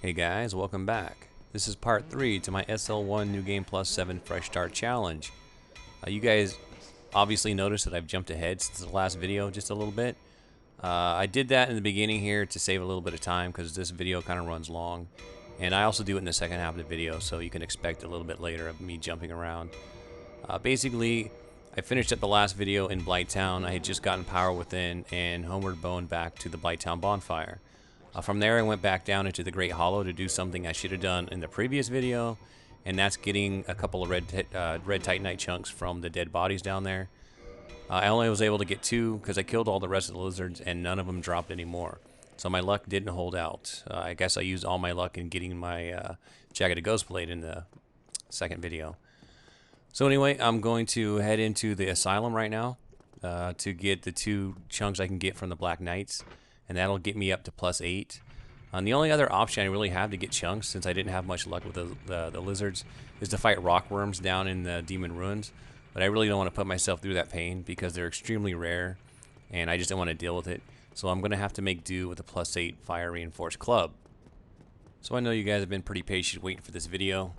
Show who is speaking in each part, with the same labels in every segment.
Speaker 1: Hey guys, welcome back. This is part 3 to my SL1 New Game Plus 7 Fresh Start Challenge. You guys obviously noticed that I've jumped ahead since the last video just a little bit. I did that in the beginning here to save a little bit of time because this video kind of runs long. And I also do it in the second half of the video, so you can expect a little bit later of me jumping around. Basically, I finished up the last video in Blighttown. I had just gotten Power Within and homeward boned back to the Blighttown bonfire. From there, I went back down into the Great Hollow to do something I should have done in the previous video, and that's getting a couple of red Titanite chunks from the dead bodies down there. I only was able to get 2 because I killed all the rest of the lizards, and none of them dropped anymore. So my luck didn't hold out. I guess I used all my luck in getting my Jagged Ghostblade in the second video. So anyway, I'm going to head into the Asylum right now to get the 2 chunks I can get from the Black Knights. And that'll get me up to +8. The only other option I really have to get chunks, since I didn't have much luck with the lizards, is to fight rockworms down in the Demon Ruins. But I really don't want to put myself through that pain because they're extremely rare, and I just don't want to deal with it. So I'm going to have to make do with a +8 Fire Reinforced Club. So I know you guys have been pretty patient waiting for this video.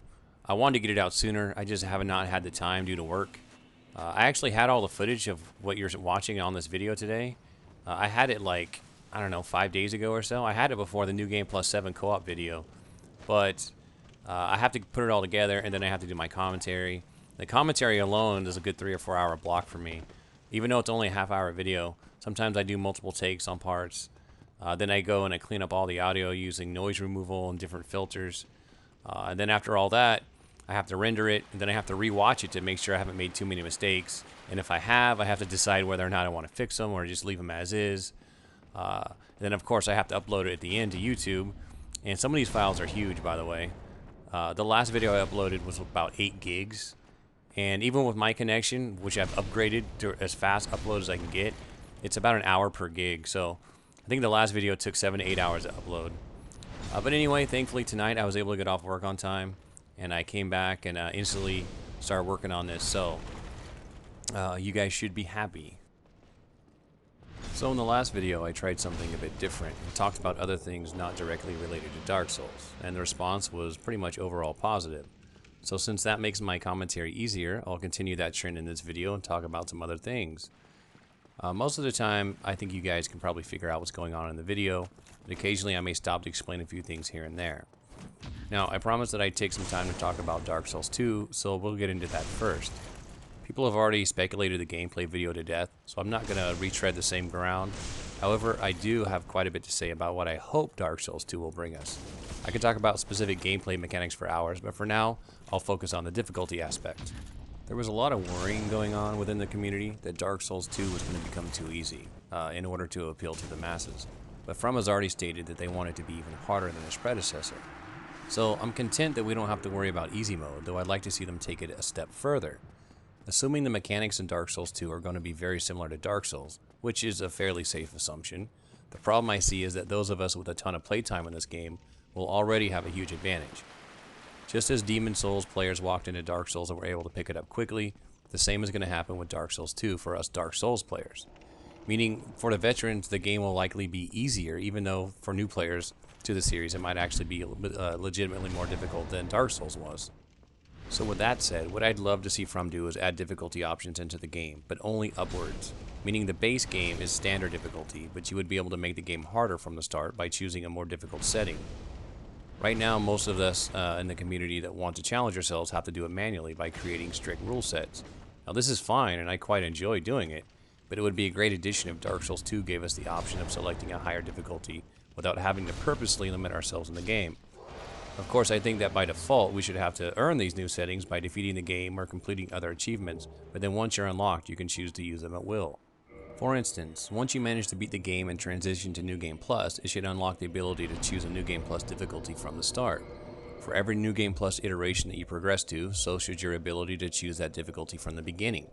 Speaker 1: I wanted to get it out sooner, I just have not had the time due to work. I actually had all the footage of what you're watching on this video today. I had it like, I don't know, 5 days ago or so. I had it before the New Game Plus 7 co-op video, but I have to put it all together, and then I have to do my commentary. The commentary alone is a good 3 or 4 hour block for me. Even though it's only a half-hour video, sometimes I do multiple takes on parts. Then I go and I clean up all the audio using noise removal and different filters. And then after all that, I have to render it, and then I have to re-watch it to make sure I haven't made too many mistakes. And if I have to decide whether or not I want to fix them or just leave them as is. Then of course I have to upload it at the end to YouTube, and some of these files are huge, by the way. The last video I uploaded was about 8 gigs, and even with my connection, which I've upgraded to as fast upload as I can get, it's about an hour per gig. So I think the last video took 7 to 8 hours to upload. But anyway, thankfully tonight I was able to get off work on time, and I came back and instantly started working on this. So you guys should be happy. So in the last video I tried something a bit different and talked about other things not directly related to Dark Souls, and the response was pretty much overall positive. So since that makes my commentary easier, I'll continue that trend in this video and talk about some other things. Most of the time I think you guys can probably figure out what's going on in the video, but occasionally I may stop to explain a few things here and there. Now I promised that I'd take some time to talk about Dark Souls 2, so we'll get into that first. People have already speculated the gameplay video to death, so I'm not going to retread the same ground. However, I do have quite a bit to say about what I hope Dark Souls 2 will bring us. I could talk about specific gameplay mechanics for hours, but for now, I'll focus on the difficulty aspect. There was a lot of worrying going on within the community that Dark Souls 2 was going to become too easy in order to appeal to the masses. But From has already stated that they want it to be even harder than its predecessor. So I'm content that we don't have to worry about easy mode, though I'd like to see them take it a step further. Assuming the mechanics in Dark Souls 2 are going to be very similar to Dark Souls, which is a fairly safe assumption, the problem I see is that those of us with a ton of playtime in this game will already have a huge advantage. Just as Demon Souls players walked into Dark Souls and were able to pick it up quickly, the same is going to happen with Dark Souls 2 for us Dark Souls players. Meaning, for the veterans, the game will likely be easier, even though for new players to the series it might actually be legitimately more difficult than Dark Souls was. So with that said, what I'd love to see From do is add difficulty options into the game, but only upwards. Meaning the base game is standard difficulty, but you would be able to make the game harder from the start by choosing a more difficult setting. Right now, most of us in the community that want to challenge ourselves have to do it manually by creating strict rule sets. Now this is fine, and I quite enjoy doing it, but it would be a great addition if Dark Souls 2 gave us the option of selecting a higher difficulty without having to purposely limit ourselves in the game. Of course, I think that by default, we should have to earn these new settings by defeating the game or completing other achievements, but then once you're unlocked, you can choose to use them at will. For instance, once you manage to beat the game and transition to New Game Plus, it should unlock the ability to choose a New Game Plus difficulty from the start. For every New Game Plus iteration that you progress to, so should your ability to choose that difficulty from the beginning.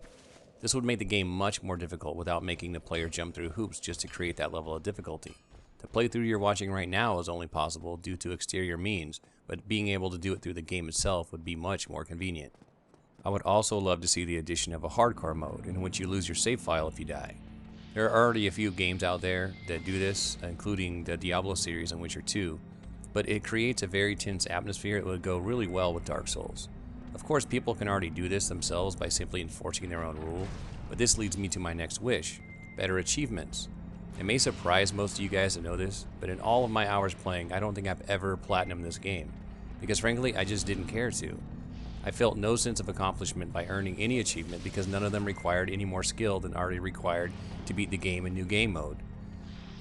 Speaker 1: This would make the game much more difficult without making the player jump through hoops just to create that level of difficulty. The playthrough you're watching right now is only possible due to exterior means, but being able to do it through the game itself would be much more convenient. I would also love to see the addition of a hardcore mode in which you lose your save file if you die. There are already a few games out there that do this, including the Diablo series and Witcher 2, but it creates a very tense atmosphere. It would go really well with Dark Souls. Of course, people can already do this themselves by simply enforcing their own rule, but this leads me to my next wish: better achievements. It may surprise most of you guys to know this, but in all of my hours playing, I don't think I've ever platinumed this game, because frankly, I just didn't care to. I felt no sense of accomplishment by earning any achievement because none of them required any more skill than already required to beat the game in New Game Mode.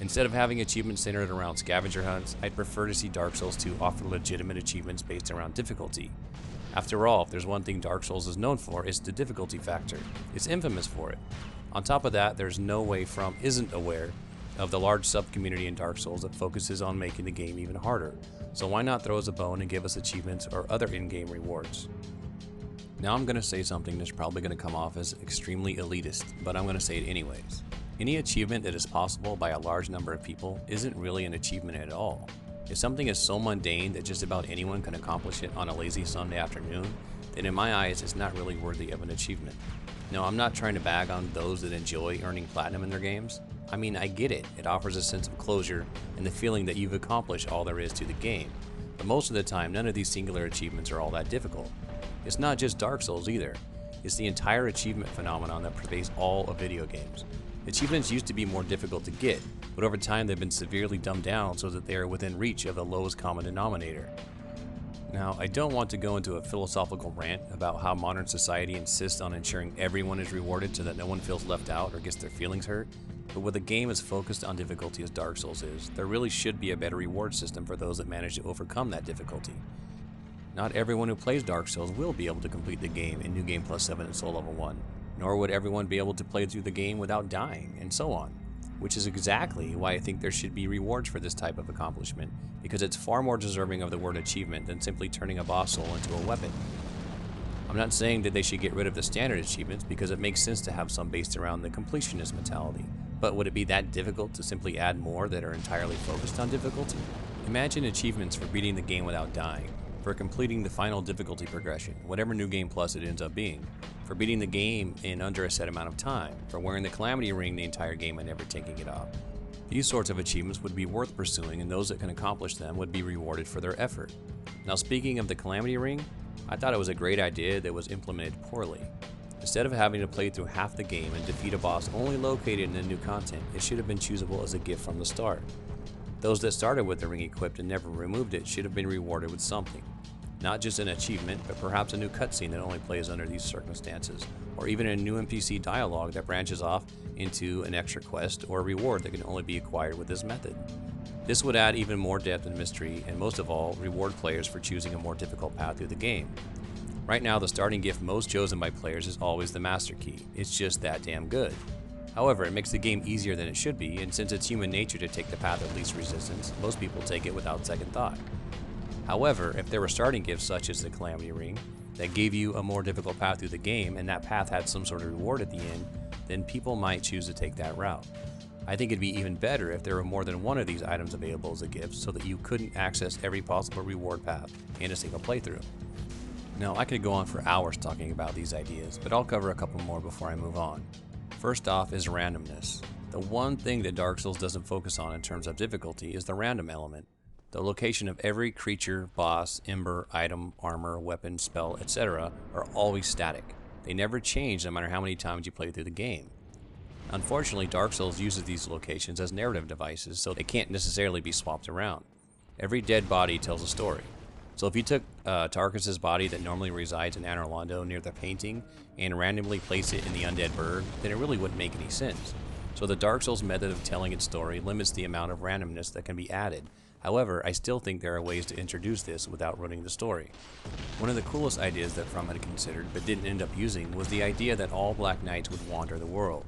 Speaker 1: Instead of having achievements centered around scavenger hunts, I'd prefer to see Dark Souls 2 offer legitimate achievements based around difficulty. After all, if there's one thing Dark Souls is known for, it's the difficulty factor. It's infamous for it. On top of that, there's no way From isn't aware of the large sub-community in Dark Souls that focuses on making the game even harder. So why not throw us a bone and give us achievements or other in-game rewards? Now I'm going to say something that's probably going to come off as extremely elitist, but I'm going to say it anyways. Any achievement that is possible by a large number of people isn't really an achievement at all. If something is so mundane that just about anyone can accomplish it on a lazy Sunday afternoon, then in my eyes it's not really worthy of an achievement. No, I'm not trying to bag on those that enjoy earning platinum in their games. I mean, I get it. It offers a sense of closure and the feeling that you've accomplished all there is to the game. But most of the time, none of these singular achievements are all that difficult. It's not just Dark Souls either. It's the entire achievement phenomenon that pervades all of video games. Achievements used to be more difficult to get, but over time they've been severely dumbed down so that they are within reach of the lowest common denominator. Now, I don't want to go into a philosophical rant about how modern society insists on ensuring everyone is rewarded so that no one feels left out or gets their feelings hurt, but with a game as focused on difficulty as Dark Souls is, there really should be a better reward system for those that manage to overcome that difficulty. Not everyone who plays Dark Souls will be able to complete the game in New Game Plus 7 at Soul Level 1, nor would everyone be able to play through the game without dying, and so on. Which is exactly why I think there should be rewards for this type of accomplishment, because it's far more deserving of the word achievement than simply turning a boss soul into a weapon. I'm not saying that they should get rid of the standard achievements because it makes sense to have some based around the completionist mentality, but would it be that difficult to simply add more that are entirely focused on difficulty? Imagine achievements for beating the game without dying, for completing the final difficulty progression, whatever New Game Plus it ends up being, for beating the game in under a set amount of time, for wearing the Calamity Ring the entire game and never taking it off. These sorts of achievements would be worth pursuing, and those that can accomplish them would be rewarded for their effort. Now, speaking of the Calamity Ring, I thought it was a great idea that was implemented poorly. Instead of having to play through half the game and defeat a boss only located in the new content, it should have been choosable as a gift from the start. Those that started with the ring equipped and never removed it should have been rewarded with something. Not just an achievement, but perhaps a new cutscene that only plays under these circumstances, or even a new NPC dialogue that branches off into an extra quest or a reward that can only be acquired with this method. This would add even more depth and mystery, and most of all, reward players for choosing a more difficult path through the game. Right now, the starting gift most chosen by players is always the Master Key. It's just that damn good. However, it makes the game easier than it should be, and since it's human nature to take the path of least resistance, most people take it without second thought. However, if there were starting gifts such as the Calamity Ring that gave you a more difficult path through the game and that path had some sort of reward at the end, then people might choose to take that route. I think it'd be even better if there were more than one of these items available as a gift so that you couldn't access every possible reward path in a single playthrough. Now, I could go on for hours talking about these ideas, but I'll cover a couple more before I move on. First off is randomness. The one thing that Dark Souls doesn't focus on in terms of difficulty is the random element. The location of every creature, boss, ember, item, armor, weapon, spell, etc. are always static. They never change no matter how many times you play through the game. Unfortunately, Dark Souls uses these locations as narrative devices, so they can't necessarily be swapped around. Every dead body tells a story. So if you took Tarkus's body that normally resides in Anor Londo near the painting and randomly place it in the undead bird, then it really wouldn't make any sense. So the Dark Souls method of telling its story limits the amount of randomness that can be added. However, I still think there are ways to introduce this without ruining the story. One of the coolest ideas that From had considered but didn't end up using was the idea that all Black Knights would wander the world.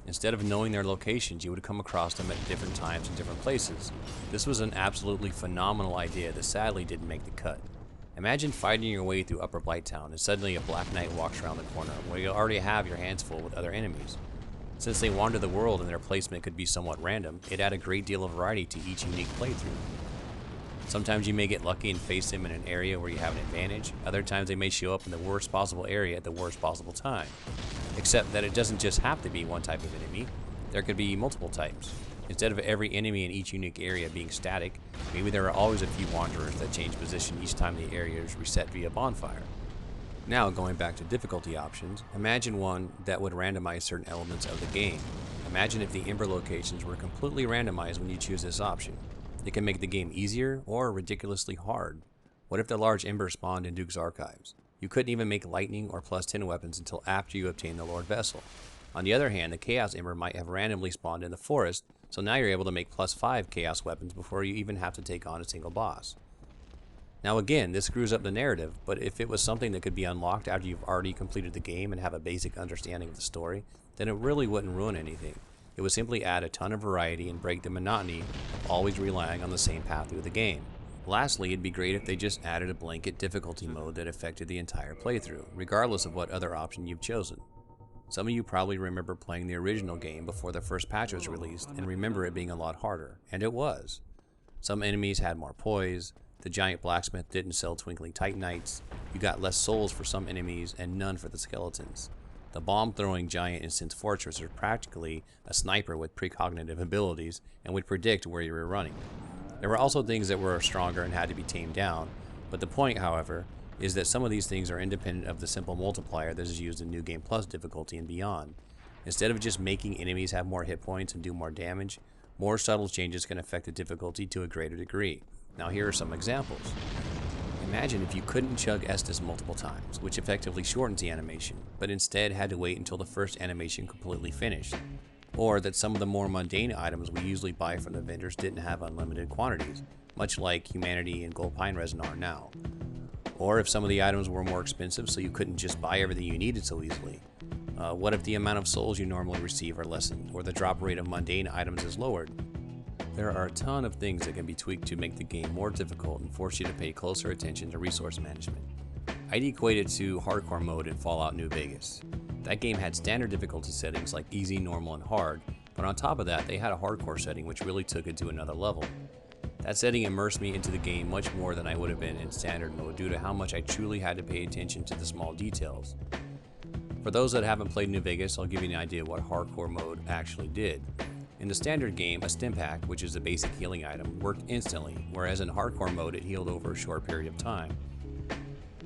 Speaker 1: Instead of knowing their locations, you would come across them at different times in different places. This was an absolutely phenomenal idea that sadly didn't make the cut. Imagine fighting your way through Upper Blighttown and suddenly a Black Knight walks around the corner where you already have your hands full with other enemies. Since they wander the world and their placement could be somewhat random, it adds a great deal of variety to each unique playthrough. Sometimes you may get lucky and face them in an area where you have an advantage. Other times they may show up in the worst possible area at the worst possible time. Except that it doesn't just have to be one type of enemy. There could be multiple types. Instead of every enemy in each unique area being static, maybe there are always a few wanderers that change position each time the area is reset via bonfire. Now, going back to difficulty options, imagine one that would randomize certain elements of the game. Imagine if the Ember locations were completely randomized when you choose this option. It can make the game easier or ridiculously hard. What if the large Ember spawned in Duke's Archives? You couldn't even make lightning or +10 weapons until after you obtain the Lord Vessel. On the other hand, the Chaos Ember might have randomly spawned in the forest, so now you're able to make +5 Chaos weapons before you even have to take on a single boss. Now again, this screws up the narrative, but if it was something that could be unlocked after you've already completed the game and have a basic understanding of the story, then it really wouldn't ruin anything. It would simply add a ton of variety and break the monotony of always relying on the same path through the game. Lastly, it'd be great if they just added a blanket difficulty mode that affected the entire playthrough, regardless of what other option you've chosen. Some of you probably remember playing the original game before the first patch was released and remember it being a lot harder, and it was. Some enemies had more poise, the giant blacksmith didn't sell twinkling titanites, you got less souls for some enemies and none for the skeletons. The bomb-throwing giant in Sin's Fortress was practically a sniper with precognitive abilities and would predict where you were running. There were also things that were stronger and had to be tamed down, but the point, however, is that some of these things are independent of the simple multiplier that is used in New Game Plus difficulty and beyond. Instead of just making enemies have more hit points and do more damage, more subtle changes can affect the difficulty to a greater degree. Now here are some examples. Imagine if you couldn't chug Estus multiple times, which effectively shortens the animation, but instead had to wait until the first animation completely finished. Or that some of the more mundane items we usually buy from the vendors didn't have unlimited quantities, much like humanity and gold pine resin are now. Or if some of the items were more expensive so you couldn't just buy everything you needed so easily. What if the amount of souls you normally receive are lessened, or the drop rate of mundane items is lowered? There are a ton of things that can be tweaked to make the game more difficult and force you to pay closer attention to resource management. I'd equate it to hardcore mode in Fallout New Vegas. That game had standard difficulty settings like easy, normal, and hard, but on top of that they had a hardcore setting which really took it to another level. That setting immersed me into the game much more than I would have been in standard mode due to how much I truly had to pay attention to the small details. For those that haven't played New Vegas, I'll give you an idea of what hardcore mode actually did. In the standard game, a stim pack, which is a basic healing item, worked instantly, whereas in hardcore mode it healed over a short period of time.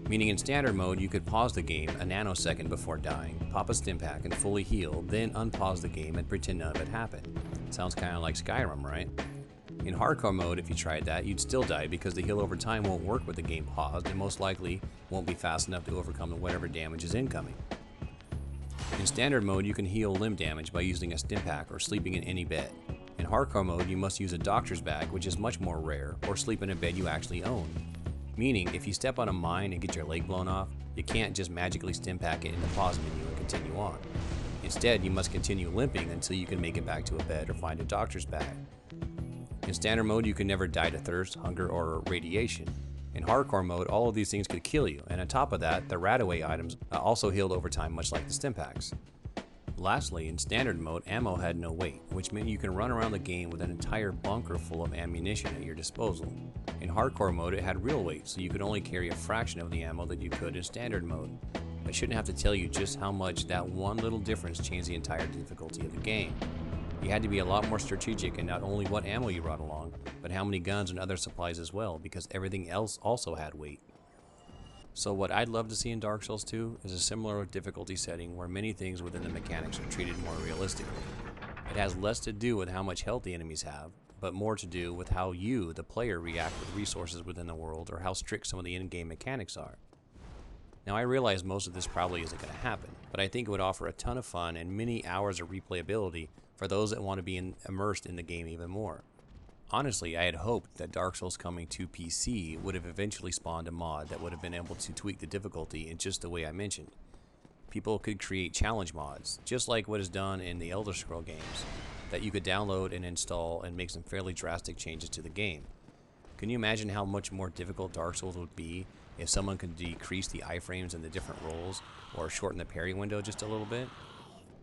Speaker 1: Meaning in standard mode you could pause the game a nanosecond before dying, pop a stim pack and fully heal, then unpause the game and pretend none of it happened. Sounds kinda like Skyrim, right? In hardcore mode, if you tried that, you'd still die because the heal over time won't work with the game paused and most likely won't be fast enough to overcome whatever damage is incoming. In standard mode, you can heal limb damage by using a stim pack or sleeping in any bed. In hardcore mode, you must use a doctor's bag, which is much more rare, or sleep in a bed you actually own. Meaning, if you step on a mine and get your leg blown off, you can't just magically stim pack it in the pause menu and continue on. Instead, you must continue limping until you can make it back to a bed or find a doctor's bag. In standard mode, you can never die to thirst, hunger, or radiation. In hardcore mode, all of these things could kill you, and on top of that, the Radaway items also healed over time, much like the stim packs. Lastly, in standard mode, ammo had no weight, which meant you can run around the game with an entire bunker full of ammunition at your disposal. In hardcore mode, it had real weight, so you could only carry a fraction of the ammo that you could in standard mode. I shouldn't have to tell you just how much that one little difference changed the entire difficulty of the game. You had to be a lot more strategic in not only what ammo you brought along, but how many guns and other supplies as well, because everything else also had weight. So what I'd love to see in Dark Souls 2 is a similar difficulty setting where many things within the mechanics are treated more realistically. It has less to do with how much health the enemies have, but more to do with how you, the player, react with resources within the world or how strict some of the in-game mechanics are. Now I realize most of this probably isn't going to happen, but I think it would offer a ton of fun and many hours of replayability for those that want to be immersed in the game even more. Honestly, I had hoped that Dark Souls coming to PC would have eventually spawned a mod that would have been able to tweak the difficulty in just the way I mentioned. People could create challenge mods, just like what is done in the Elder Scrolls games, that you could download and install and make some fairly drastic changes to the game. Can you imagine how much more difficult Dark Souls would be if someone could decrease the iframes in the different roles or shorten the parry window just a little bit?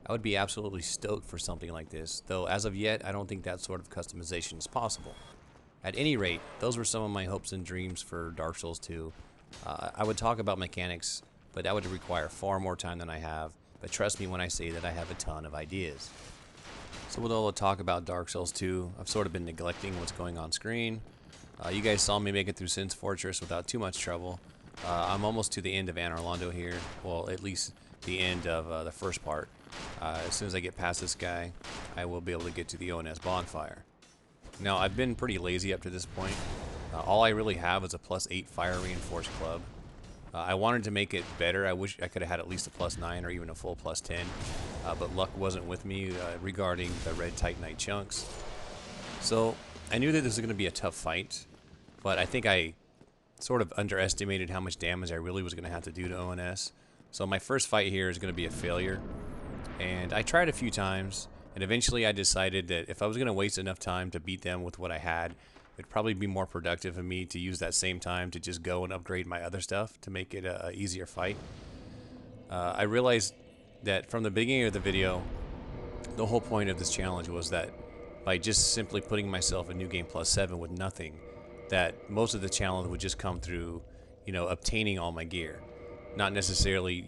Speaker 1: I would be absolutely stoked for something like this, though as of yet I don't think that sort of customization is possible. At any rate, those were some of my hopes and dreams for Dark Souls 2. I would talk about mechanics, but that would require far more time than I have, but trust me when I say that I have a ton of ideas. So with all the talk about Dark Souls 2, I've sort of been neglecting what's going on screen. You guys saw me make it through Sin's Fortress without too much trouble. I'm almost to the end of Anor Londo here. Well, at least the end of the first part. As soon as I get past this guy, I will be able to get to the ONS bonfire. Now, I've been pretty lazy up to this point. All I really have is a +8 fire reinforced club. I wanted to make it better. I wish I could have had at least a +9 or even a full +10. But luck wasn't with me regarding the red Titanite chunks. So I knew that this was going to be a tough fight, but I think I sort of underestimated how much damage I really was going to have to do to ONS. So my first fight here is going to be a failure. And I tried a few times, and eventually I decided that if I was going to waste enough time to beat them with what I had, it'd probably be more productive of me to use that same time to just go and upgrade my other stuff to make it a easier fight. I realized that from the beginning of the video, the whole point of this challenge was that by just simply putting myself in New Game Plus 7 with nothing, that most of the challenge would just come through, obtaining all my gear. Not necessarily,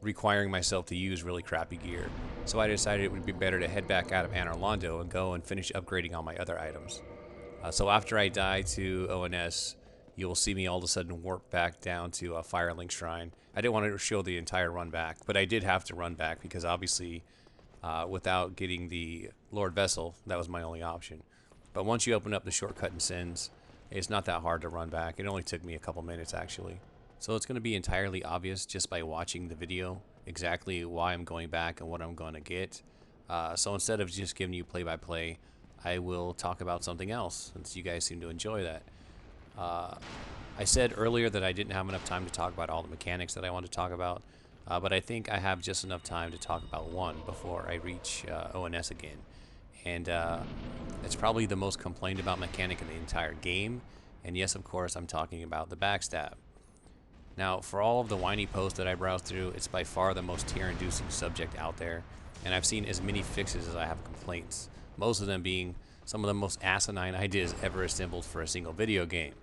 Speaker 1: requiring myself to use really crappy gear. So I decided it would be better to head back out of Anor Londo and go and finish upgrading all my other items. So after I die to ONS, you'll see me all of a sudden warp back down to a Firelink Shrine. I didn't want to show the entire run back, but I did have to run back because obviously without getting the Lord Vessel, that was my only option. But once you open up the shortcut in Sins, it's not that hard to run back. It only took me a couple minutes actually. So it's going to be entirely obvious just by watching the video exactly why I'm going back and what I'm going to get. So instead of just giving you play-by-play, I will talk about something else, since you guys seem to enjoy that. I said earlier that I didn't have enough time to talk about all the mechanics that I want to talk about, but I think I have just enough time to talk about one before I reach ONS again. And it's probably the most complained about mechanic in the entire game, and yes, of course, I'm talking about the backstab. Now, for all of the whiny posts that I browse through, it's by far the most tear-inducing subject out there, and I've seen as many fixes as I have complaints, most of them being some of the most asinine ideas ever assembled for a single video game.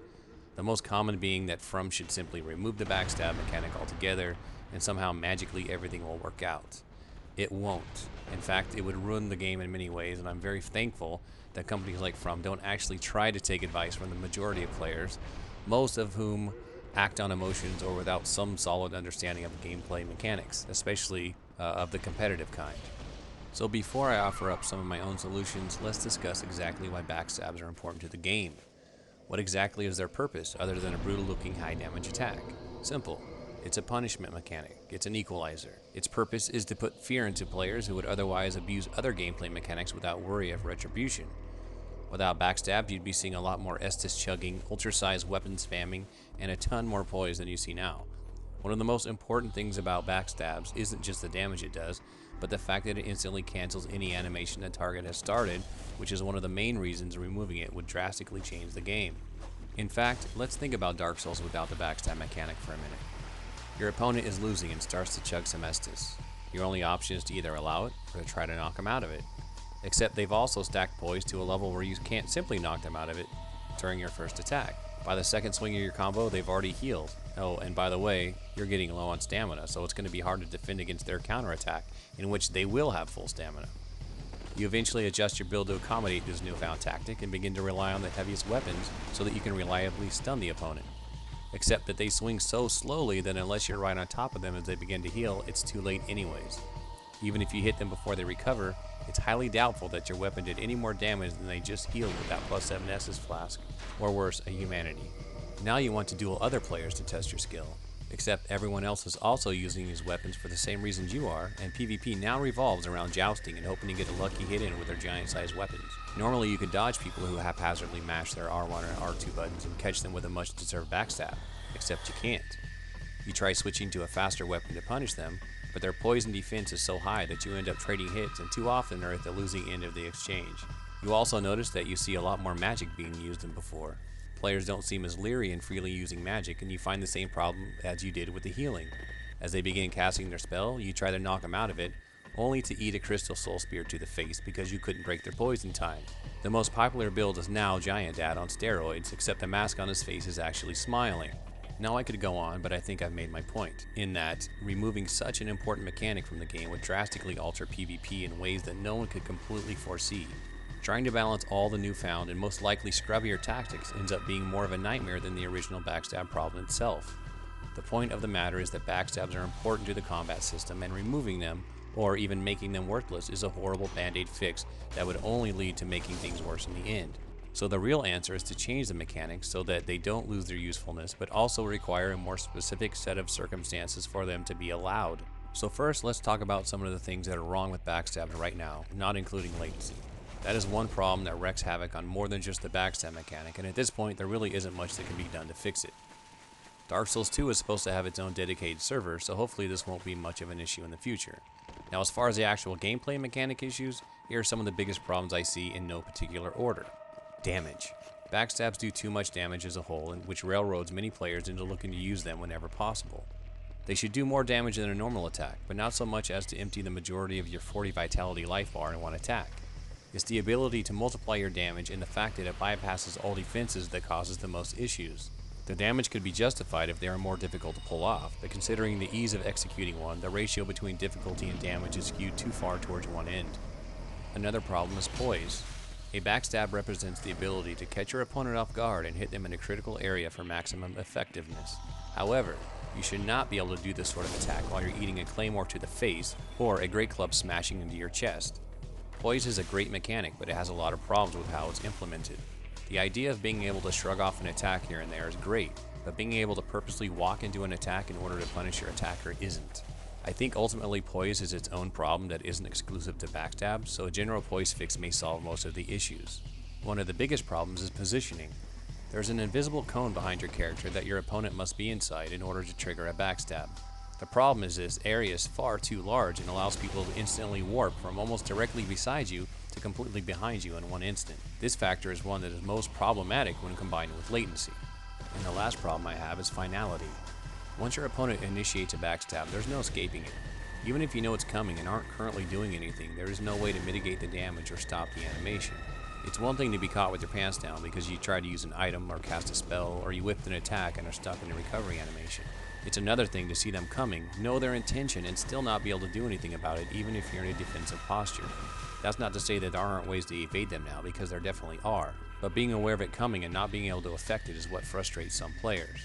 Speaker 1: The most common being that From should simply remove the backstab mechanic altogether, and somehow magically everything will work out. It won't. In fact, it would ruin the game in many ways, and I'm very thankful that companies like From don't actually try to take advice from the majority of players, most of whom act on emotions or without some solid understanding of gameplay mechanics, especially of the competitive kind. So before I offer up some of my own solutions, let's discuss exactly why backstabs are important to the game. What exactly is their purpose other than a brutal looking high damage attack? Simple. It's a punishment mechanic. It's an equalizer. Its purpose is to put fear into players who would otherwise abuse other gameplay mechanics without worry of retribution. Without backstab, you'd be seeing a lot more Estus chugging, ultra-sized weapon spamming, and a ton more poise than you see now. One of the most important things about backstabs isn't just the damage it does, but the fact that it instantly cancels any animation the target has started, which is one of the main reasons removing it would drastically change the game. In fact, let's think about Dark Souls without the backstab mechanic for a minute. Your opponent is losing and starts to chug some Estus. Your only option is to either allow it or to try to knock him out of it. Except they've also stacked poise to a level where you can't simply knock them out of it during your first attack. By the second swing of your combo, they've already healed. Oh, and by the way, you're getting low on stamina, so it's going to be hard to defend against their counterattack, in which they will have full stamina. You eventually adjust your build to accommodate this newfound tactic and begin to rely on the heaviest weapons so that you can reliably stun the opponent. Except that they swing so slowly that unless you're right on top of them as they begin to heal, it's too late anyways. Even if you hit them before they recover, it's highly doubtful that your weapon did any more damage than they just healed with that +7 Estus flask, or worse, a humanity. Now you want to duel other players to test your skill, except everyone else is also using these weapons for the same reasons you are, and PvP now revolves around jousting and hoping to get a lucky hit in with their giant-sized weapons. Normally you could dodge people who haphazardly mash their R1 or R2 buttons and catch them with a much-deserved backstab, except you can't. You try switching to a faster weapon to punish them, but their poison defense is so high that you end up trading hits and too often are at the losing end of the exchange. You also notice that you see a lot more magic being used than before. Players don't seem as leery in freely using magic, and you find the same problem as you did with the healing. As they begin casting their spell, you try to knock them out of it, only to eat a crystal soul spear to the face because you couldn't break their poison time. The most popular build is now Giant Dad on steroids, except the mask on his face is actually smiling. Now I could go on, but I think I've made my point, in that removing such an important mechanic from the game would drastically alter PvP in ways that no one could completely foresee. Trying to balance all the newfound and most likely scrubbier tactics ends up being more of a nightmare than the original backstab problem itself. The point of the matter is that backstabs are important to the combat system, and removing them, or even making them worthless, is a horrible band-aid fix that would only lead to making things worse in the end. So the real answer is to change the mechanics so that they don't lose their usefulness, but also require a more specific set of circumstances for them to be allowed. So first, let's talk about some of the things that are wrong with backstabs right now, not including latency. That is one problem that wreaks havoc on more than just the backstab mechanic, and at this point there really isn't much that can be done to fix it. Dark Souls 2 is supposed to have its own dedicated server, so hopefully this won't be much of an issue in the future. Now, as far as the actual gameplay mechanic issues, here are some of the biggest problems I see in no particular order. Damage. Backstabs do too much damage as a whole, which railroads many players into looking to use them whenever possible. They should do more damage than a normal attack, but not so much as to empty the majority of your 40 vitality life bar in one attack. It's the ability to multiply your damage and the fact that it bypasses all defenses that causes the most issues. The damage could be justified if they are more difficult to pull off, but considering the ease of executing one, the ratio between difficulty and damage is skewed too far towards one end. Another problem is poise. A backstab represents the ability to catch your opponent off guard and hit them in a critical area for maximum effectiveness. However, you should not be able to do this sort of attack while you're eating a claymore to the face or a great club smashing into your chest. Poise is a great mechanic, but it has a lot of problems with how it's implemented. The idea of being able to shrug off an attack here and there is great, but being able to purposely walk into an attack in order to punish your attacker isn't. I think ultimately poise is its own problem that isn't exclusive to backstab, so a general poise fix may solve most of the issues. One of the biggest problems is positioning. There's an invisible cone behind your character that your opponent must be inside in order to trigger a backstab. The problem is this area is far too large and allows people to instantly warp from almost directly beside you to completely behind you in one instant. This factor is one that is most problematic when combined with latency. And the last problem I have is finality. Once your opponent initiates a backstab, there's no escaping it. Even if you know it's coming and aren't currently doing anything, there is no way to mitigate the damage or stop the animation. It's one thing to be caught with your pants down because you try to use an item or cast a spell, or you whipped an attack and are stuck in a recovery animation. It's another thing to see them coming, know their intention, and still not be able to do anything about it even if you're in a defensive posture. That's not to say that there aren't ways to evade them now, because there definitely are, but being aware of it coming and not being able to affect it is what frustrates some players.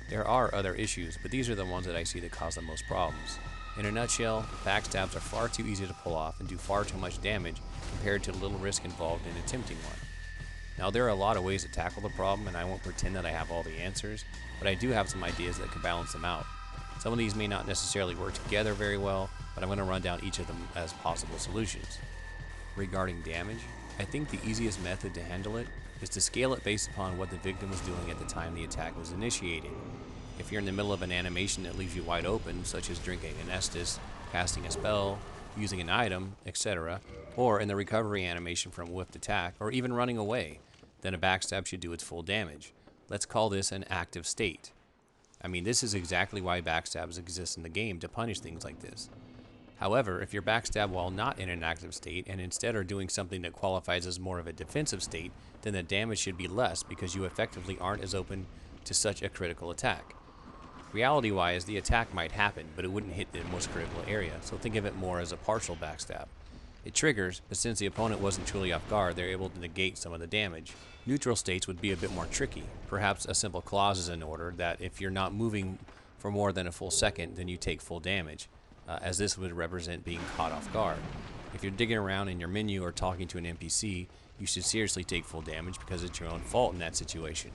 Speaker 1: There are other issues, but these are the ones that I see that cause the most problems. In a nutshell, backstabs are far too easy to pull off and do far too much damage compared to the little risk involved in attempting one. Now, there are a lot of ways to tackle the problem, and I won't pretend that I have all the answers, but I do have some ideas that could balance them out. Some of these may not necessarily work together very well, but I'm going to run down each of them as possible solutions. Regarding damage, I think the easiest method to handle it is to scale it based upon what the victim was doing at the time the attack was initiated. If you're in the middle of an animation that leaves you wide open, such as drinking an Estus, casting a spell, using an item, etc., or in the recovery animation from a whiffed attack, or even running away, then a backstab should do its full damage. Let's call this an active state. I mean, this is exactly why backstabs exist in the game, to punish things like this. However, if you're backstab while not in an active state and instead are doing something that qualifies as more of a defensive state, then the damage should be less because you effectively aren't as open to such a critical attack. Reality-wise, the attack might happen, but it wouldn't hit the most critical area, so think of it more as a partial backstab. It triggers, but since the opponent wasn't truly off guard, they're able to negate some of the damage. Neutral states would be a bit more tricky. Perhaps a simple clause is in order that if you're not moving for more than a full second, then you take full damage, as this would represent being caught off guard. If you're digging around in your menu or talking to an NPC, you should seriously take full damage because it's your own fault in that situation.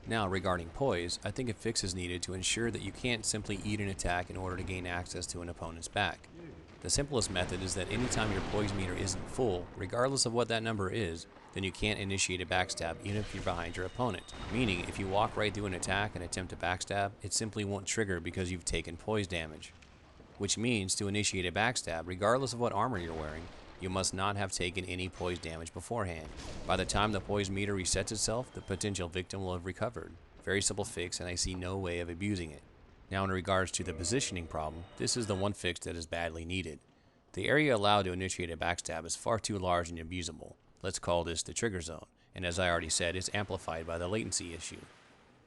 Speaker 1: Now, regarding poise, I think a fix is needed to ensure that you can't simply eat an attack in order to gain access to an opponent's back. The simplest method is that anytime your poise meter isn't full, regardless of what that number is, then you can't initiate a backstab even if you're behind your opponent. Meaning, if you walk right through an attack and attempt a backstab, it simply won't trigger because you've taken poise damage. Which means, to initiate a backstab, regardless of what armor you're wearing, you must not have taken any poise damage beforehand. By the time the poise meter resets itself, the potential victim will have recovered. Very simple fix, and I see no way of abusing it. Now, in regards to the positioning problem, this is the one fix that is badly needed. The area allowed to initiate a backstab is far too large and abusable. Let's call this the trigger zone, and as I already said, it's amplified by the latency issue.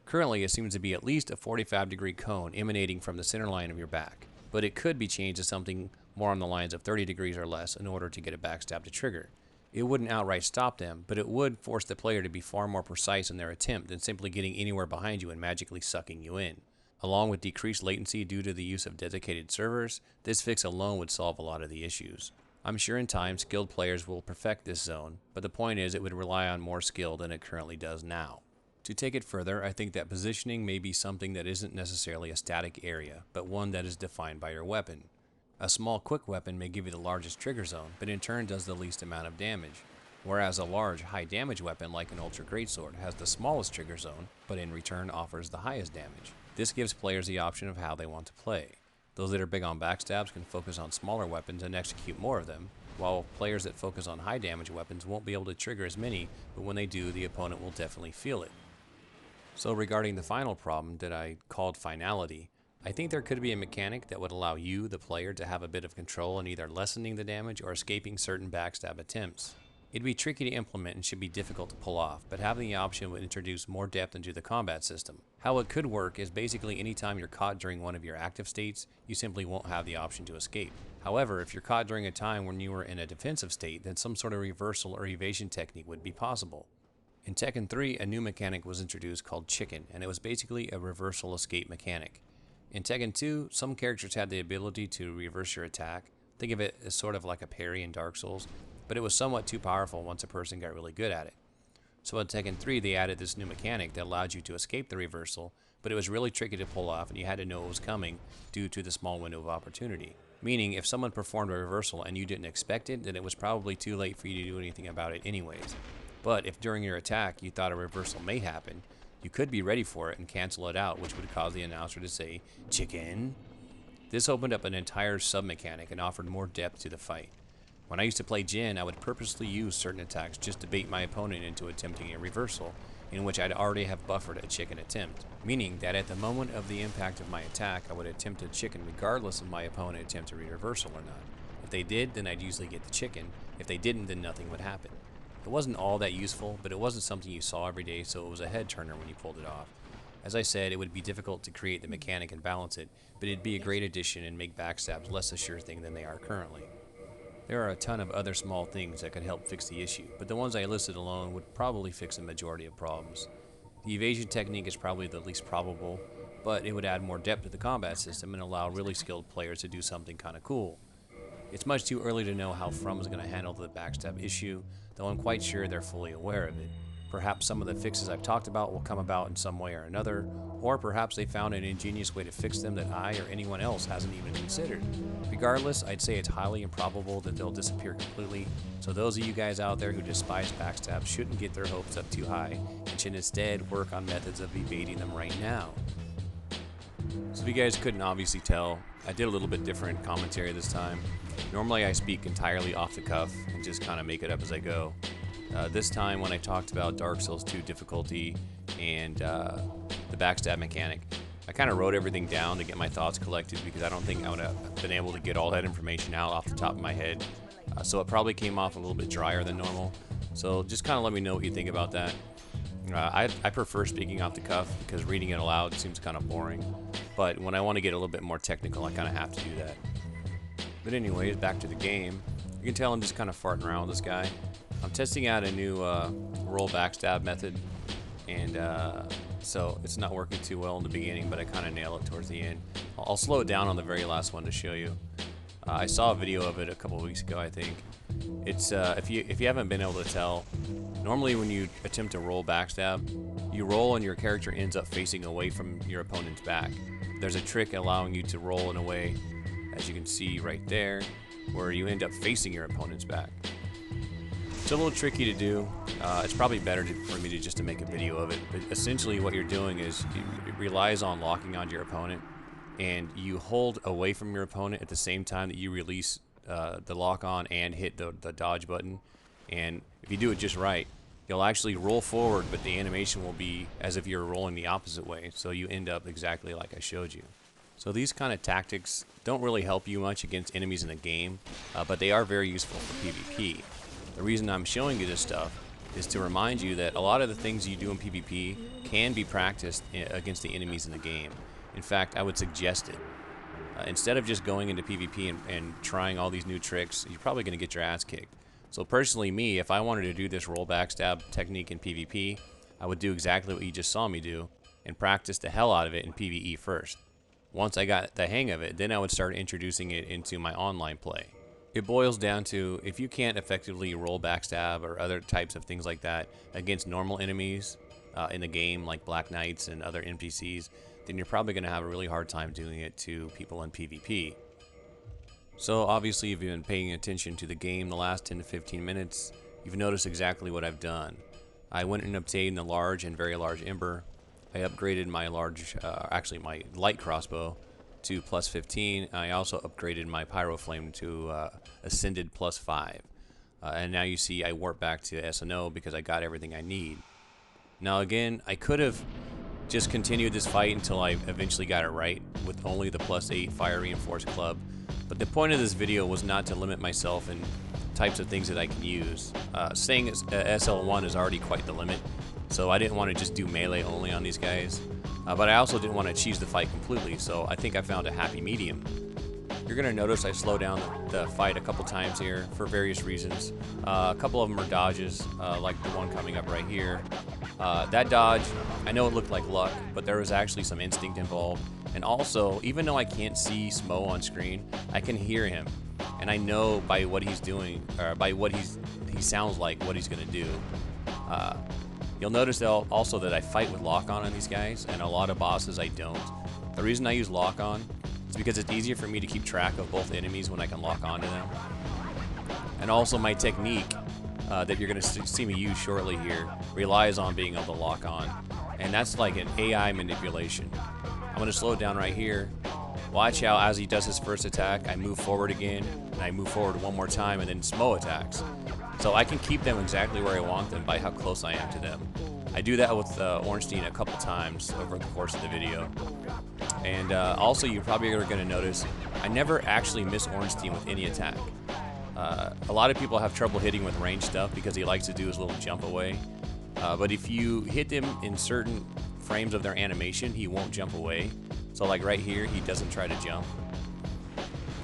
Speaker 1: Currently, it seems to be at least a 45-degree cone emanating from the center line of your back, but it could be changed to something more on the lines of 30 degrees or less in order to get a backstab to trigger. It wouldn't outright stop them, but it would force the player to be far more precise in their attempt than simply getting anywhere behind you and magically sucking you in. Along with decreased latency due to the use of dedicated servers, this fix alone would solve a lot of the issues. I'm sure in time skilled players will perfect this zone, but the point is it would rely on more skill than it currently does now. To take it further, I think that positioning may be something that isn't necessarily a static area, but one that is defined by your weapon. A small quick weapon may give you the largest trigger zone, but in turn does the least amount of damage, whereas a large, high damage weapon like an ultra greatsword has the smallest trigger zone, but in return offers the highest damage. This gives players the option of how they want to play. Those that are big on backstabs can focus on smaller weapons and execute more of them, while players that focus on high damage weapons won't be able to trigger as many, but when they do, the opponent will definitely feel it. So regarding the final problem that I called finality, I think there could be a mechanic that would allow you, the player, to have a bit of control in either lessening the damage or escaping certain backstab attempts. It'd be tricky to implement and should be difficult to pull off, but having the option would introduce more depth into the combat system. How it could work is basically anytime you're caught during one of your active states, you simply won't have the option to escape. However, if you're caught during a time when you were in a defensive state, then some sort of reversal or evasion technique would be possible. In Tekken 3, a new mechanic was introduced called Chicken, and it was basically a reversal escape mechanic. In Tekken 2, some characters had the ability to reverse your attack. Think of it as sort of like a parry in Dark Souls, but it was somewhat too powerful once a person got really good at it. So in Tekken 3, they added this new mechanic that allowed you to escape the reversal, but it was really tricky to pull off and you had to know it was coming due to the small window of opportunity. Meaning, if someone performed a reversal and you didn't expect it, then it was probably too late for you to do anything about it anyways. But if during your attack you thought a reversal may happen, you could be ready for it and cancel it out, which would cause the announcer to say, "Chicken." This opened up an entire sub-mechanic and offered more depth to the fight. When I used to play Jin, I would purposely use certain attacks just to bait my opponent into attempting a reversal, in which I'd already have buffered a chicken attempt, meaning that at the moment of the impact of my attack, I would attempt a chicken regardless of my opponent attempting a reversal or not. If they did, then I'd usually get the chicken. If they didn't, then nothing would happen. It wasn't all that useful, but it wasn't something you saw every day, so it was a head turner when you pulled it off. As I said, it would be difficult to create the mechanic and balance it, but it'd be a great addition and make backstabs less a sure thing than they are currently. There are a ton of other small things that could help fix the issue, but the ones I listed alone would probably fix the majority of problems. The evasion technique is probably the least probable, but it would add more depth to the combat system and allow really skilled players to do something kind of cool. It's much too early to know how From is going to handle the backstab issue, though I'm quite sure they're fully aware of it. Perhaps some of the fixes I've talked about will come about in some way or another, or perhaps they found an ingenious way to fix them that I or anyone else hasn't even considered. Regardless, I'd say it's highly improbable that they'll disappear completely, so those of you guys out there who despise backstabs shouldn't get their hopes up too high, and should instead work on methods of evading them right now. So if you guys couldn't obviously tell, I did a little bit different commentary this time. Normally I speak entirely off the cuff and just kind of make it up as I go. This time when I talked about Dark Souls 2 difficulty and the backstab mechanic, I kind of wrote everything down to get my thoughts collected because I don't think I would have been able to get all that information out off the top of my head. So it probably came off a little bit drier than normal. So just kind of let me know what you think about that. I prefer speaking off the cuff because reading it aloud seems kind of boring. But when I want to get a little bit more technical, I kind of have to do that. But anyways, back to the game. You can tell I'm just kind of farting around with this guy. I'm testing out a new roll backstab method, and so it's not working too well in the beginning, but I kind of nail it towards the end. I'll slow it down on the very last one to show you. I saw a video of it a couple of weeks ago, I think. It's if you haven't been able to tell, normally when you attempt to roll backstab, you roll and your character ends up facing away from your opponent's back. There's a trick allowing you to roll in a way, as you can see right there, where you end up facing your opponent's back. It's a little tricky to do. It's probably better for me to just make a video of it. But essentially what you're doing is it relies on locking onto your opponent, and you hold away from your opponent at the same time that you release the lock on and hit the dodge button. And if you do it just right, you'll actually roll forward, but the animation will be as if you're rolling the opposite way, so you end up exactly like I showed you. So these kind of tactics don't really help you much against enemies in the game, but they are very useful for PvP. The reason I'm showing you this stuff is to remind you that a lot of the things you do in PvP can be practiced against the enemies in the game. In fact, I would suggest it. Instead of just going into PvP and trying all these new tricks, you're probably going to get your ass kicked. So personally, me, if I wanted to do this roll backstab technique in PvP, I would do exactly what you just saw me do and practice the hell out of it in PvE first. Once I got the hang of it, then I would start introducing it into my online play. It boils down to, if you can't effectively roll backstab or other types of things like that against normal enemies in the game, like Black Knights and other NPCs, then you're probably going to have a really hard time doing it to people in PvP. So obviously, if you've been paying attention to the game the last 10 to 15 minutes, you've noticed exactly what I've done. I went and obtained the large and very large ember. I upgraded my my light crossbow to plus 15. I also upgraded my pyro flame to ascended plus 5. And now you see I warp back to SNO because I got everything I need. Now again, I could have just continued this fight until I eventually got it right with only the plus 8 fire reinforced club. But the point of this video was not to limit myself in types of things that I can use. Staying at SL1 is already quite the limit, so I didn't want to just do melee only on these guys. But I also didn't want to cheese the fight completely, so I think I found a happy medium. You're going to notice I slow down the fight a couple times here for various reasons. A couple of them are dodges, like the one coming up right here. That dodge, I know it looked like luck, but there was actually some instinct involved. And also, even though I can't see Smough on screen, I can hear him. And I know by what he's doing, or by what he sounds like, what he's going to do. You'll notice also that I fight with lock-on these guys, and a lot of bosses I don't. The reason I use lock-on is because it's easier for me to keep track of both enemies when I can lock onto them. And also my technique that you're going to see me use shortly here relies on being able to lock on. And that's like an AI manipulation. I'm going to slow it down right here. Watch how as he does his first attack, I move forward again, and I move forward one more time, and then Smough attacks. So I can keep them exactly where I want them by how close I am to them. I do that with Ornstein a couple times over the course of the video. And also, you probably are going to notice I never actually miss Ornstein with any attack. A lot of people have trouble hitting with range stuff because he likes to do his little jump away. But if you hit him in certain frames of their animation, he won't jump away. So like right here, he doesn't try to jump.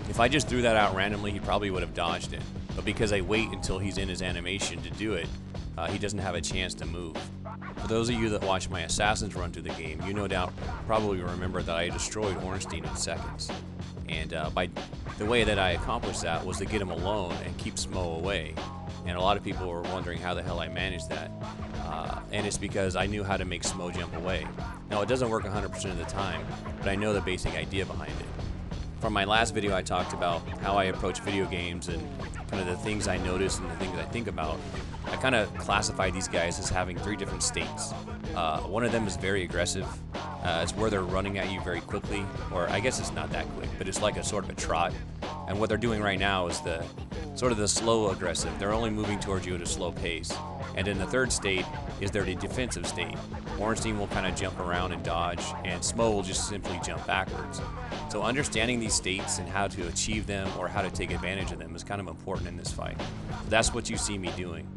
Speaker 1: If I just threw that out randomly, he probably would have dodged it. But because I wait until he's in his animation to do it, he doesn't have a chance to move. For those of you that watch my Assassin's run through the game, you no doubt probably remember that I destroyed Ornstein in seconds. And by the way that I accomplished that was to get him alone and keep Smough away. And a lot of people were wondering how the hell I managed that. And it's because I knew how to make Smough jump away. Now, it doesn't work 100% of the time, but I know the basic idea behind it. From my last video, I talked about how I approach video games and kind of the things I notice and the things I think about. I kind of classify these guys as having 3 different states. One of them is very aggressive. It's where they're running at you very quickly, or I guess it's not that quick, but it's like a sort of a trot. And what they're doing right now is the sort of the slow aggressive. They're only moving towards you at a slow pace. And then the third state is their defensive state. Ornstein will kind of jump around and dodge, and Smough will just simply jump backwards. So understanding these states and how to achieve them or how to take advantage of them is kind of important in this fight. That's what you see me doing.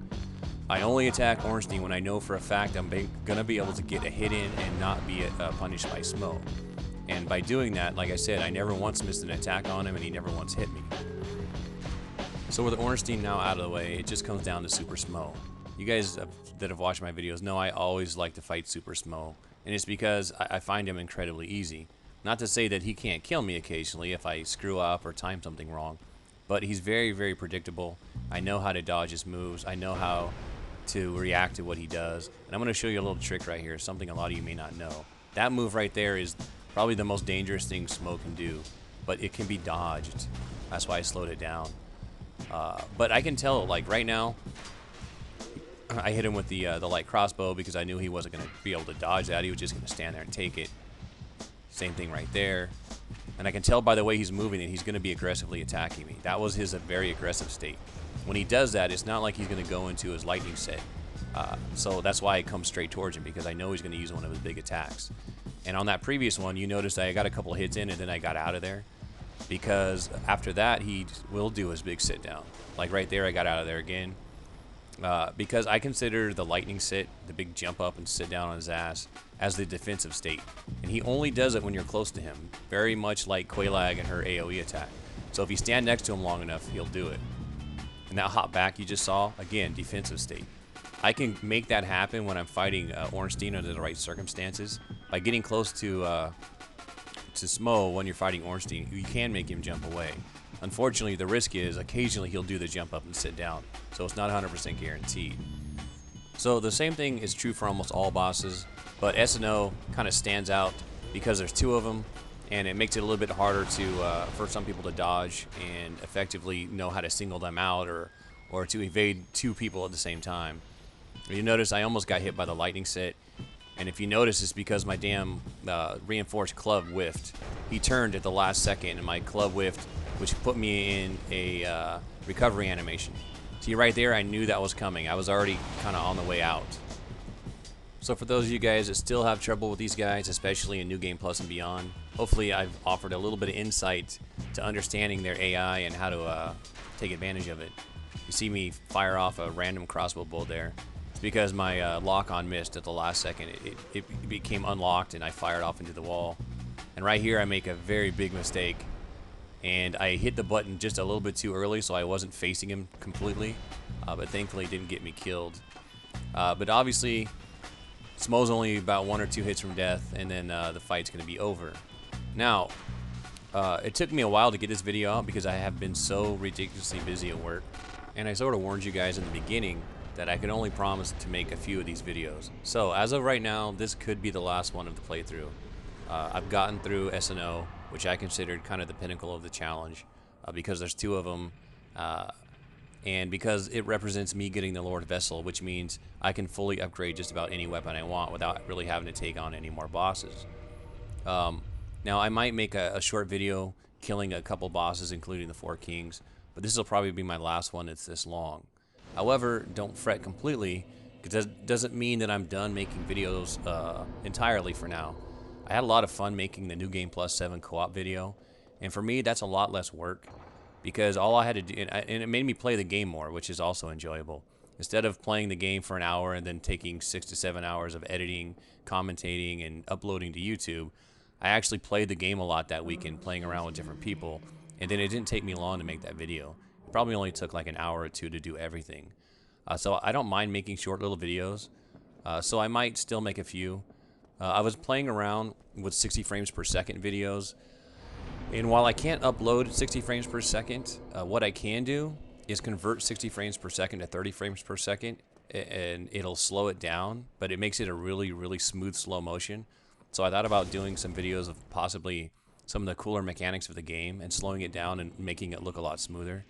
Speaker 1: I only attack Ornstein when I know for a fact I'm going to be able to get a hit in and not be punished by Smough. And by doing that, like I said, I never once missed an attack on him and he never once hit me. So with Ornstein now out of the way, it just comes down to Super Smough. You guys that have watched my videos know I always like to fight Super Smough, and it's because I find him incredibly easy. Not to say that he can't kill me occasionally if I screw up or time something wrong, but he's very, very predictable. I know how to dodge his moves. I know how to react to what he does. And I'm going to show you a little trick right here, something a lot of you may not know. That move right there is probably the most dangerous thing Smough can do, but it can be dodged. That's why I slowed it down. But I can tell, like right now, I hit him with the light crossbow because I knew he wasn't going to be able to dodge that. He was just going to stand there and take it. Same thing right there. And I can tell by the way he's moving that he's going to be aggressively attacking me. That was his very aggressive state. When he does that, it's not like he's going to go into his lightning set. So that's why I come straight towards him, because I know he's going to use one of his big attacks. And on that previous one, you noticed I got a couple hits in and then I got out of there. Because after that, he will do his big sit down. Like right there, I got out of there again. because I consider the lightning sit, the big jump up and sit down on his ass, as the defensive state. And he only does it when you're close to him, very much like Quelaag and her AoE attack. So if you stand next to him long enough, he'll do it. And that hop back you just saw, again, defensive state. I can make that happen when I'm fighting Ornstein under the right circumstances. By getting close to Smough when you're fighting Ornstein, you can make him jump away. Unfortunately, the risk is occasionally he'll do the jump up and sit down, so it's not 100% guaranteed. So the same thing is true for almost all bosses, but SNO kind of stands out because there's two of them, and it makes it a little bit harder to for some people to dodge and effectively know how to single them out or to evade two people at the same time. You notice I almost got hit by the lightning sit, and if you notice, it's because my damn reinforced club whiffed. He turned at the last second, and my club whiffed, which put me in a recovery animation. See, right there, I knew that was coming. I was already kind of on the way out. So for those of you guys that still have trouble with these guys, especially in New Game Plus and beyond, hopefully I've offered a little bit of insight to understanding their AI and how to take advantage of it. You see me fire off a random crossbow bolt there. It's because my lock-on missed at the last second. It became unlocked and I fired off into the wall. And right here I make a very big mistake. And I hit the button just a little bit too early, so I wasn't facing him completely. But thankfully it didn't get me killed. But obviously, Smough's only about 1 or 2 hits from death, and then the fight's going to be over. Now, it took me a while to get this video out because I have been so ridiculously busy at work. And I sort of warned you guys in the beginning that I could only promise to make a few of these videos. So as of right now, this could be the last one of the playthrough. I've gotten through SNO, which I considered kind of the pinnacle of the challenge, because there's 2 of them, and because it represents me getting the Lord Vessel, which means I can fully upgrade just about any weapon I want without really having to take on any more bosses. Now I might make a short video killing a couple bosses, including the 4 kings, but this will probably be my last one that's this long. However, don't fret completely, because that doesn't mean that I'm done making videos entirely for now. I had a lot of fun making the New Game Plus 7 co-op video, and for me that's a lot less work, because all I had to do, and it made me play the game more, which is also enjoyable. Instead of playing the game for an hour and then taking 6 to 7 hours of editing, commentating, and uploading to YouTube, I actually played the game a lot that weekend, playing around with different people, and then it didn't take me long to make that video. It probably only took like an hour or 2 to do everything. So I don't mind making short little videos, so I might still make a few. I was playing around with 60 frames per second videos, and while I can't upload 60 frames per second, what I can do is convert 60 frames per second to 30 frames per second, and it'll slow it down, but it makes it a really, really smooth slow motion. So I thought about doing some videos of possibly some of the cooler mechanics of the game and slowing it down and making it look a lot smoother.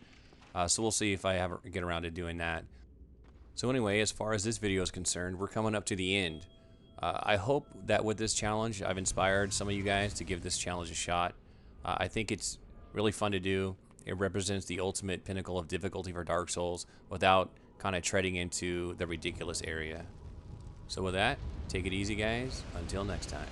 Speaker 1: So we'll see if I ever get around to doing that. So anyway, as far as this video is concerned, we're coming up to the end. I hope that with this challenge, I've inspired some of you guys to give this challenge a shot. I think it's really fun to do. It represents the ultimate pinnacle of difficulty for Dark Souls without kind of treading into the ridiculous area. So with that, take it easy, guys. Until next time.